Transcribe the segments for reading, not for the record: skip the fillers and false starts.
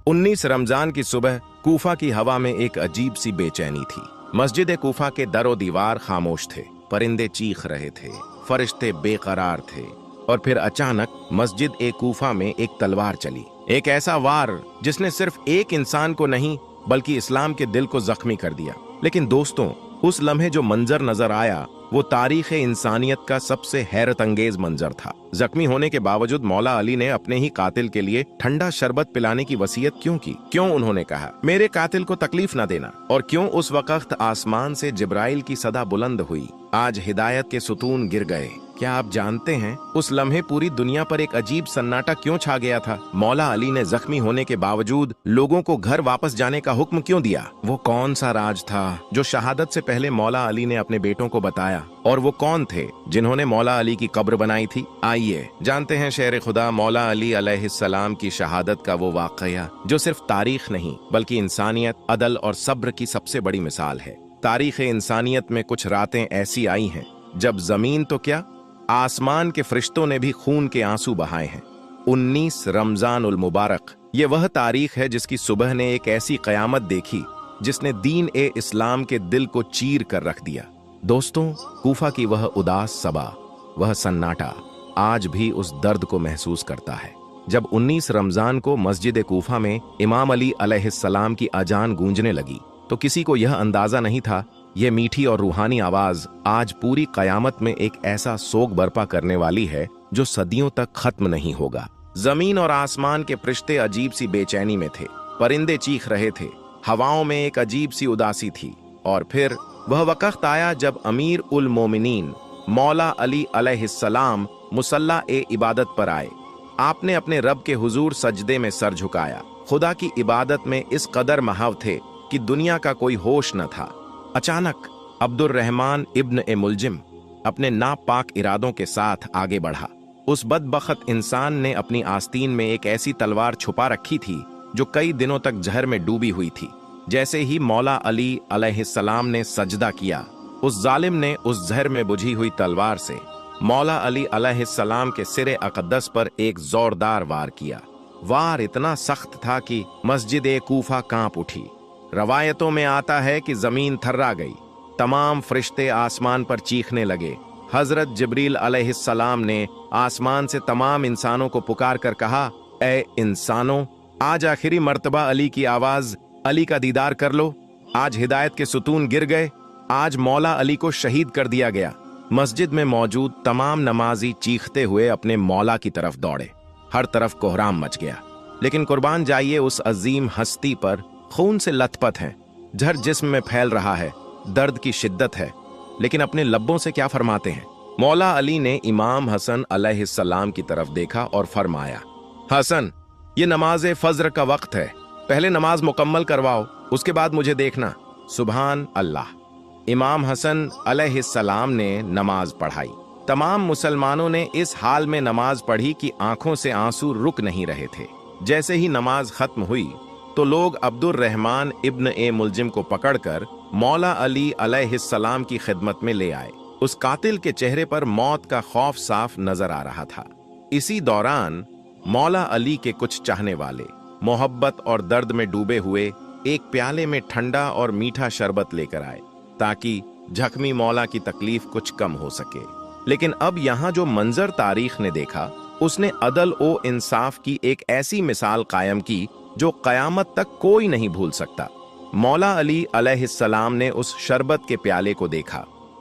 19 रमजान की सुबह कूफा की हवा में एक अजीब सी बेचैनी थी। मस्जिद कूफा के दरो दीवार खामोश थे, परिंदे चीख रहे थे, फरिश्ते बेकरार थे। और फिर अचानक मस्जिद कूफा में एक तलवार चली, एक ऐसा वार जिसने सिर्फ एक इंसान को नहीं बल्कि इस्लाम के दिल को जख्मी कर दिया। लेकिन दोस्तों, उस लम्हे जो मंजर नजर आया वो तारीख इंसानियत का सबसे हैरत अंगेज मंजर था। जख्मी होने के बावजूद मौला अली ने अपने ही कातिल के लिए ठंडा शरबत पिलाने की वसीयत क्यों की? क्यों उन्होंने कहा मेरे कातिल को तकलीफ न देना? और क्यों उस वक्त आसमान से जिब्राइल की सदा बुलंद हुई, आज हिदायत के सुतून गिर गए? क्या आप जानते हैं उस लम्हे पूरी दुनिया पर एक अजीब सन्नाटा क्यों छा गया था? मौला अली ने जख्मी होने के बावजूद लोगों को घर वापस जाने का हुक्म क्यों दिया? वो कौन सा राज था जो शहादत से पहले मौला अली ने अपने बेटों को बताया? और वो कौन थे जिन्होंने मौला अली की कब्र बनाई थी? आइए जानते हैं शेर खुदा मौला अली अलैहिस्सलाम की शहादत का वो वाकया जो सिर्फ तारीख नहीं बल्कि इंसानियत, अदल और सब्र की सबसे बड़ी मिसाल है। तारीख इंसानियत में कुछ रातें ऐसी आई हैं जब जमीन तो क्या, आसमान के फरिश्तों ने भी खून के आंसू बहाए हैं। 19 रमजान उल मुबारक, ये वह तारीख है जिसकी सुबह ने एक ऐसी कयामत देखी जिसने दीन इस्लाम के दिल को चीर कर रख दिया। दोस्तों, कूफा की वह उदास सबा, वह सन्नाटा आज भी उस दर्द को महसूस करता है। जब 19 रमजान को मस्जिद कूफा में इमाम अली अलैहिस्सलाम की अजान गूंजने लगी तो किसी को यह अंदाजा नहीं था यह मीठी और रूहानी आवाज आज पूरी कयामत में एक ऐसा सोग बर्पा करने वाली है जो सदियों तक खत्म नहीं होगा। जमीन और आसमान के फरिश्ते अजीब सी बेचैनी में थे, परिंदे चीख रहे थे, हवाओं में एक अजीब सी उदासी थी। और फिर वह वक्त आया जब अमीर उल मोमिनीन मौला अली अलैहिस्सलाम मुसल्ला इबादत पर आए। आपने अपने रब के हुजूर सजदे में सर झुकाया। खुदा की इबादत में इस कदर महाव थे कि दुनिया का कोई होश न था। अचानक अब्दुर्रहमान इब्न मुलजिम अपने नापाक इरादों के साथ आगे बढ़ा। उस बदबख्त इंसान ने अपनी आस्तीन में एक ऐसी तलवार छुपा रखी थी जो कई दिनों तक जहर में डूबी हुई थी। जैसे ही मौला अली अलैहिस्सलाम ने सजदा किया, उस जालिम ने उस जहर में बुझी हुई तलवार से मौला अली अलैहिस्सलाम के सिरे अक़दस पर एक जोरदार वार किया। वार इतना सख्त था कि मस्जिद कूफा कांप उठी। रवायतों में आता है कि जमीन थर्रा गई, तमाम फरिश्ते आसमान पर चीखने लगे। हजरत जिब्रील अलैहिस्सलाम ने आसमान से तमाम इंसानों को पुकार कर कहा, ए इंसानों, आज आखिरी मर्तबा अली की आवाज, अली का दीदार कर लो। आज हिदायत के सुतून गिर गए, आज मौला अली को शहीद कर दिया गया। मस्जिद में मौजूद तमाम नमाजी चीखते हुए अपने मौला की तरफ दौड़े। हर तरफ कोहराम मच गया। लेकिन कुर्बान जाइए उस अजीम हस्ती पर, खून से लथपथ है, जहर जिस्म में फैल रहा है, दर्द की शिद्दत है, लेकिन अपने लब्बों से क्या फरमाते हैं? मौला अली ने इमाम हसन अलैहिस्सलाम की तरफ देखा और फरमाया, हसन, ये नमाज फज्र का वक्त है, पहले नमाज मुकम्मल करवाओ, उसके बाद मुझे देखना। सुभान अल्लाह। इमाम हसन अलैहिस्सलाम ने नमाज पढ़ाई। तमाम मुसलमानों ने इस हाल में नमाज पढ़ी कि आंखों से आंसू रुक नहीं रहे थे। जैसे ही नमाज खत्म हुई तो लोग अब्दुर्रहमान इब्न मुलजिम को पकड़कर मौला अली अलैहिस्सलाम की खिदमत में ले आए। उस कातिल के चेहरे पर मौत का खौफ साफ नजर आ रहा था। इसी दौरान मौला अली के कुछ चाहने वाले मोहब्बत और दर्द में डूबे हुए एक प्याले में ठंडा और मीठा शरबत लेकर आए ताकि जख्मी मौला की तकलीफ कुछ कम हो सके। लेकिन अब यहाँ जो मंजर तारीख ने देखा, उसने अदल ओ इंसाफ की एक ऐसी मिसाल कायम की जो कयामत तक कोई नहीं भूल सकता। मौला अली अलैहिस्सलाम ने उस शरबत के प्याले को देखा,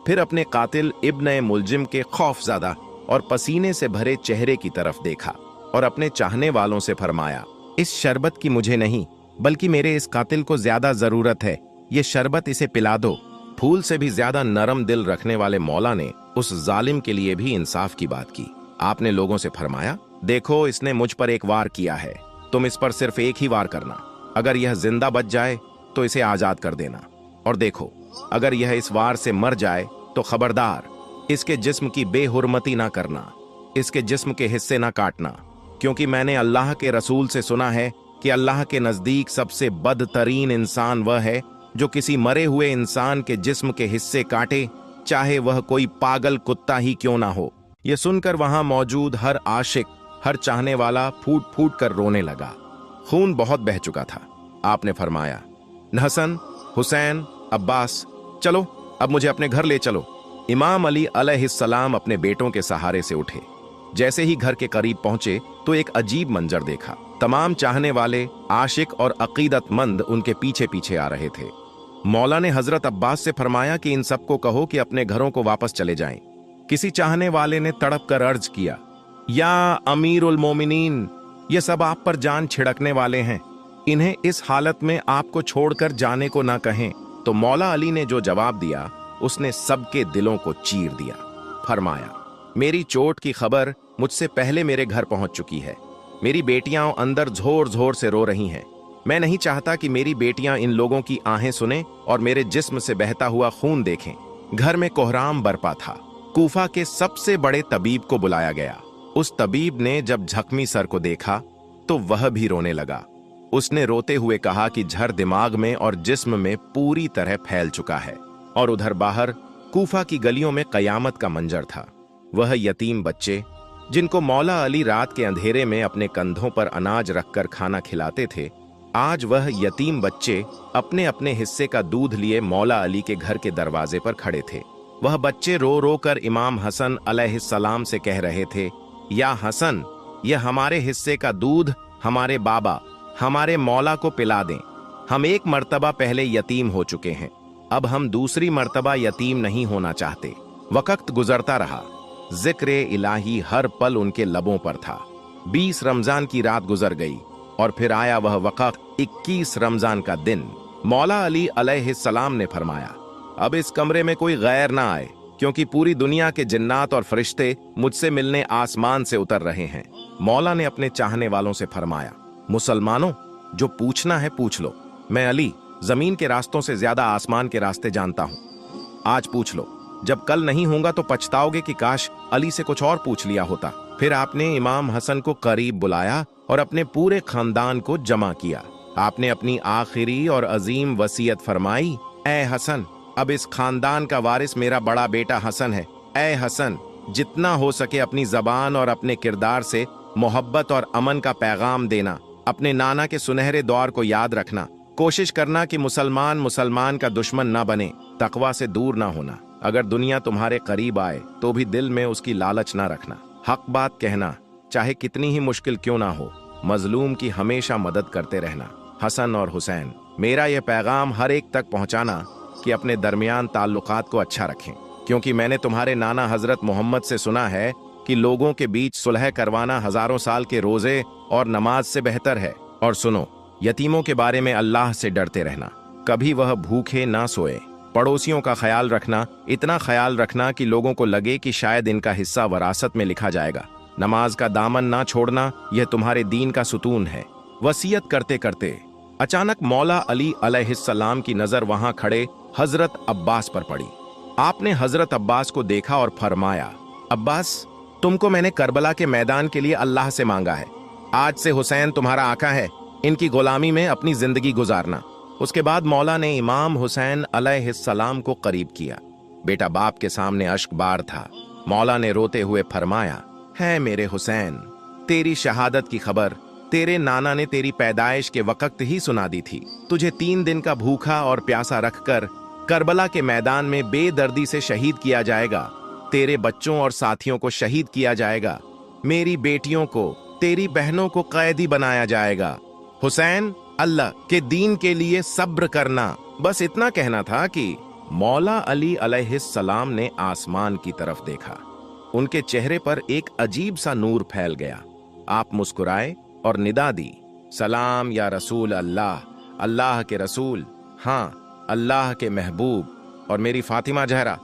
फिर अपने कातिल इब्न मुलजिम के खौफज़दा और पसीने से भरे चेहरे की तरफ देखा और अपने चाहने वालों से फरमाया, इस शरबत की मुझे नहीं बल्कि मेरे इस कातिल को ज्यादा जरूरत है, ये शरबत इसे पिला दो। फूल से भी ज्यादा नरम दिल रखने वाले मौला ने उस जालिम के लिए भी इंसाफ की बात की। आपने लोगों से फरमाया, देखो, इसने मुझ पर एक वार किया है, तुम इस पर सिर्फ एक ही वार करना। अगर यह जिंदा बच जाए तो इसे आजाद कर देना, और देखो, अगर यह इस वार से मर जाए तो खबरदार इसके जिस्म की बेहुरमती ना करना, इसके जिस्म के हिस्से ना काटना, क्योंकि मैंने अल्लाह के रसूल से सुना है कि अल्लाह के नजदीक सबसे बदतरीन इंसान वह है जो किसी मरे हुए इंसान के जिस्म के हिस्से काटे, चाहे वह कोई पागल कुत्ता ही क्यों ना हो। यह सुनकर वहां मौजूद हर आशिक, हर चाहने वाला फूट फूट कर रोने लगा। खून बहुत बह चुका था। आपने फरमाया, हसन, हुसैन, अब्बास, चलो अब मुझे अपने घर ले चलो। इमाम अली अलैहिस्सलाम अपने बेटों के सहारे से उठे। जैसे ही घर के करीब पहुंचे तो एक अजीब मंजर देखा। तमाम चाहने वाले, आशिक और अकीदतमंद उनके पीछे पीछे आ रहे थे। मौला ने हजरत अब्बास से फरमाया कि इन सबको कहो कि अपने घरों को वापस चले जाएं। किसी चाहने वाले ने तड़प कर अर्ज किया, या अमीरुल मोमिनीन, ये सब आप पर जान छिड़कने वाले हैं, इन्हें इस हालत में आपको छोड़कर जाने को ना कहें। तो मौला अली ने जो जवाब दिया उसने सबके दिलों को चीर दिया। फरमाया, मेरी चोट की खबर मुझसे पहले मेरे घर पहुंच चुकी है। मेरी बेटियां अंदर जोर जोर से रो रही हैं। मैं नहीं चाहता कि मेरी बेटियां इन लोगों की आहें सुने और मेरे जिस्म से बहता हुआ खून देखें। घर में कोहराम बरपा था। कूफा के सबसे बड़े तबीब को बुलाया गया। उस तबीब ने जब जख्मी सर को देखा तो वह भी रोने लगा। उसने रोते हुए कहा कि झर दिमाग में और जिस्म में पूरी तरह फैल चुका है। और उधर बाहर कूफा की गलियों में कयामत का मंजर था। वह यतीम बच्चे जिनको मौला अली रात के अंधेरे में अपने कंधों पर अनाज रखकर खाना खिलाते थे, आज वह यतीम बच्चे अपने अपने हिस्से का दूध लिए मौला अली के घर के दरवाजे पर खड़े थे। वह बच्चे रो रो कर इमाम हसन अलैहिस्सलाम से कह रहे थे, या हसन, यह हमारे हिस्से का दूध हमारे बाबा, हमारे मौला को पिला दें। हम एक मर्तबा पहले यतीम हो चुके हैं, अब हम दूसरी मर्तबा यतीम नहीं होना चाहते। वक्त गुजरता रहा। जिक्र इलाही हर पल उनके लबों पर था। 20 रमजान की रात गुजर गई और फिर आया वह वक्त 21 रमजान का दिन। मौला अली अलैहिस्सलाम ने फरमाया, अब इस कमरे में कोई गैर ना आए, क्योंकि पूरी दुनिया के जिन्नात और फरिश्ते मुझसे मिलने आसमान से उतर रहे हैं। मौला ने अपने चाहने वालों से फरमाया, मुसलमानों, जो पूछना है पूछ लो। मैं अली जमीन के रास्तों से ज्यादा आसमान के रास्ते जानता हूं। आज पूछ लो, जब कल नहीं होगा तो पछताओगे कि काश अली से कुछ और पूछ लिया होता। फिर आपने इमाम हसन को करीब बुलाया और अपने पूरे खानदान को जमा किया। आपने अपनी आखिरी और अजीम वसीयत फरमाई, ए हसन, अब इस खानदान का वारिस मेरा बड़ा बेटा हसन है। ए हसन, जितना हो सके अपनी जबान और अपने किरदार से मोहब्बत और अमन का पैगाम देना। अपने नाना के सुनहरे दौर को याद रखना। कोशिश करना कि मुसलमान मुसलमान का दुश्मन ना बने। तकवा से दूर ना होना। अगर दुनिया तुम्हारे करीब आए तो भी दिल में उसकी लालच ना रखना। हक बात कहना, चाहे कितनी ही मुश्किल क्यों ना हो। मजलूम की हमेशा मदद करते रहना। हसन और हुसैन, मेरा यह पैगाम हर एक तक पहुंचाना कि अपने दरमियान ताल्लुकात को अच्छा रखें, क्योंकि मैंने तुम्हारे नाना हजरत मोहम्मद से सुना है कि लोगों के बीच सुलह करवाना हजारों साल के रोजे और नमाज से बेहतर है। और सुनो, यतीमों के बारे में अल्लाह से डरते रहना। कभी वह भूखे ना सोए। पड़ोसियों का ख्याल रखना, इतना ख्याल रखना कि लोगों को लगे कि शायद इनका हिस्सा वरासत में लिखा जाएगा। नमाज का दामन ना छोड़ना, यह तुम्हारे दीन का सुतून है। वसीयत करते करते अचानक मौला अली अलैहिस्सलाम की नजर वहां खड़े हजरत अब्बास पर पड़ी। आपने हजरत अब्बास को देखा और फरमाया, अब्बास, तुमको मैंने करबला के मैदान के लिए अल्लाह से मांगा है। आज से हुसैन तुम्हारा आका है, इनकी गुलामी में अपनी जिंदगी गुजारना। उसके बाद मौला ने इमाम हुसैन अलैहिस्सलाम को करीब किया। बेटा बाप के सामने अश्क बार था। मौला ने रोते हुए फरमाया, है मेरे हुसैन, तेरी शहादत की खबर तेरे नाना ने तेरी पैदाइश के वक्त ही सुना दी थी। तुझे 3 दिन का भूखा और प्यासा रखकर करबला के मैदान में बेदर्दी से शहीद किया जाएगा। तेरे बच्चों और साथियों को शहीद किया जाएगा। मेरी बेटियों को, तेरी बहनों को कैदी बनाया जाएगा। हुसैन, अल्लाह के दीन के लिए सब्र करना। बस इतना कहना था कि मौला अली अलैहिस्सलाम ने आसमान की तरफ देखा। उनके चेहरे पर एक अजीब सा नूर फैल गया। आप मुस्कुराए और निदा दी, सलाम या रसूल अल्लाह, अल्लाह के रसूल, हाँ अल्लाह के महबूब और मेरी फातिमा जहरा,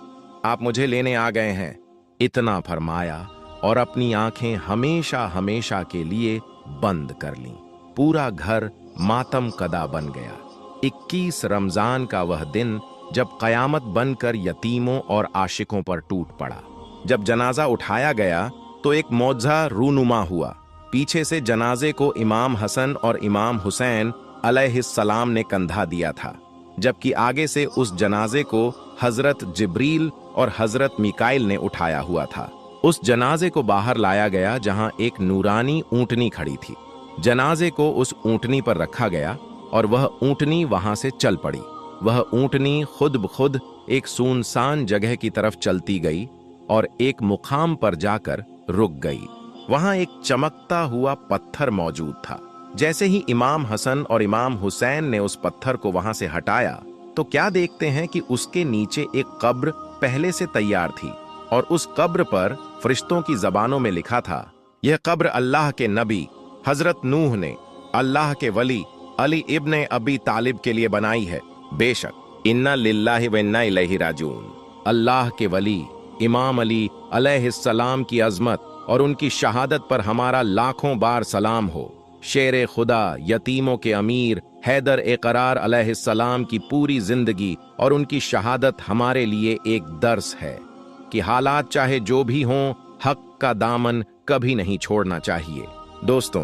आप मुझे लेने आ गए हैं। इतना फरमाया और अपनी आंखें हमेशा हमेशा के लिए बंद कर लीं। पूरा घर मातम कदा बन गया। 21 रमजान का वह दिन जब कयामत बनकर यतीमों और आशिकों पर टूट पड़ा। जब जनाजा उठाया गया तो एक मौजज़ा रूनुमा हुआ। पीछे से जनाजे को इमाम हसन और इमाम हुसैन अलैहिस्सलाम ने कंधा दिया था, जबकि आगे से उस जनाजे को हजरत जिब्रील और हजरत मिकाइल ने उठाया हुआ था। उस जनाजे को बाहर लाया गया जहां एक नूरानी ऊंटनी खड़ी थी। जनाजे को उस ऊंटनी पर रखा गया और वह ऊंटनी वहां से चल पड़ी। वह ऊंटनी खुद ब खुद एक सुनसान जगह की तरफ चलती गई और एक मुकाम पर जाकर रुक गई। वहां एक चमकता हुआ पत्थर मौजूद था। जैसे ही इमाम हसन और इमाम हुसैन ने उस पत्थर को वहां से हटाया तो क्या देखते हैं कि उसके नीचे एक कब्र पहले से तैयार थी और उस कब्र पर फरिश्तों की जबानों में लिखा था, यह कब्र अल्लाह के नबी हजरत नूह ने अल्लाह के वली अली इब्ने अबी तालिब के लिए बनाई है। बेशक इन्ना लिल्लाहि व इन्ना इलैहि राजिऊन। अल्लाह के वली इमाम अली अलैहिस्सलाम की अजमत और उनकी शहादत पर हमारा लाखों बार सलाम हो। शेर खुदा यतीमों के अमीर हैदर इकरार अलैहिस्सलाम की पूरी जिंदगी और उनकी शहादत हमारे लिए एक दर्स है कि हालात चाहे जो भी हों, हक का दामन कभी नहीं छोड़ना चाहिए। दोस्तों,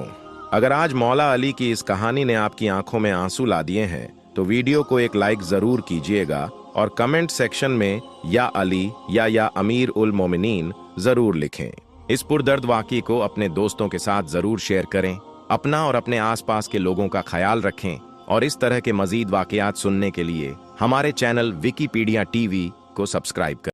अगर आज मौला अली की इस कहानी ने आपकी आंखों में आंसू ला दिए हैं तो वीडियो को एक लाइक जरूर कीजिएगा और कमेंट सेक्शन में या अली या अमीर उल मोमिनीन जरूर लिखें। इस पुरदर्द वाक़ई को अपने दोस्तों के साथ जरूर शेयर करें। अपना और अपने आसपास के लोगों का ख्याल रखें और इस तरह के मजीद वाक़यात सुनने के लिए हमारे चैनल विकिपीडिया टीवी को सब्सक्राइब करें।